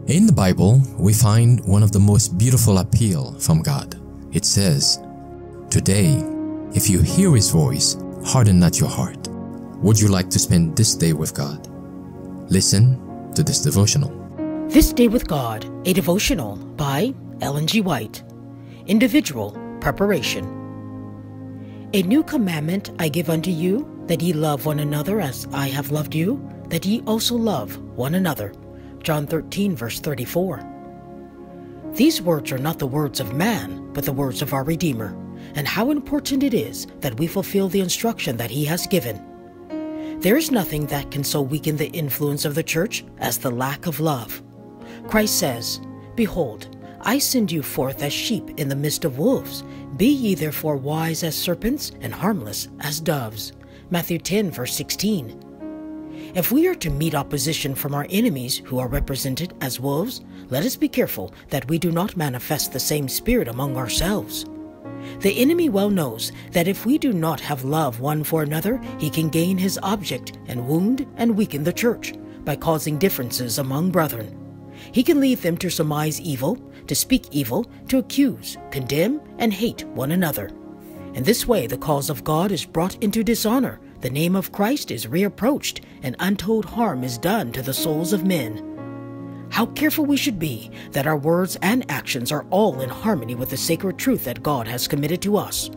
In the Bible, we find one of the most beautiful appeal from God. It says, "Today, if you hear His voice, harden not your heart." Would you like to spend this day with God? Listen to this devotional. This Day with God, a devotional by Ellen G. White. Individual preparation. A new commandment I give unto you, that ye love one another as I have loved you, that ye also love one another. John 13, verse 34. These words are not the words of man, but the words of our Redeemer, and how important it is that we fulfill the instruction that He has given. There is nothing that can so weaken the influence of the church as the lack of love. Christ says, "Behold, I send you forth as sheep in the midst of wolves. Be ye therefore wise as serpents and harmless as doves." Matthew 10, verse 16. If we are to meet opposition from our enemies who are represented as wolves, let us be careful that we do not manifest the same spirit among ourselves. The enemy well knows that if we do not have love one for another, he can gain his object and wound and weaken the church by causing differences among brethren. He can lead them to surmise evil, to speak evil, to accuse, condemn, and hate one another. In this way, the cause of God is brought into dishonor, the name of Christ is reapproached, and untold harm is done to the souls of men. How careful we should be that our words and actions are all in harmony with the sacred truth that God has committed to us.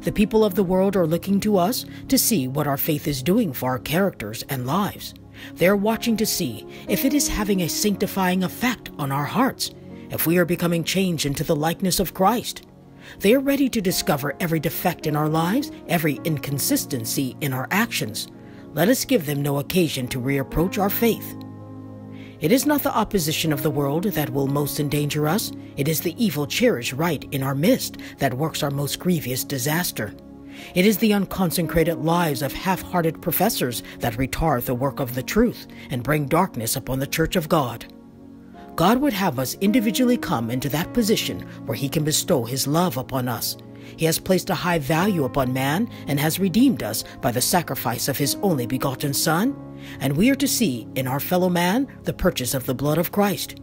The people of the world are looking to us to see what our faith is doing for our characters and lives. They are watching to see if it is having a sanctifying effect on our hearts, if we are becoming changed into the likeness of Christ. They are ready to discover every defect in our lives, every inconsistency in our actions. Let us give them no occasion to reapproach our faith. It is not the opposition of the world that will most endanger us. It is the evil cherished right in our midst that works our most grievous disaster. It is the unconsecrated lives of half-hearted professors that retard the work of the truth and bring darkness upon the church of God. God would have us individually come into that position where He can bestow His love upon us. He has placed a high value upon man and has redeemed us by the sacrifice of His only begotten Son, and we are to see in our fellow man the purchase of the blood of Christ.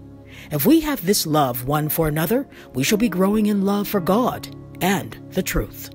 If we have this love one for another, we shall be growing in love for God and the truth.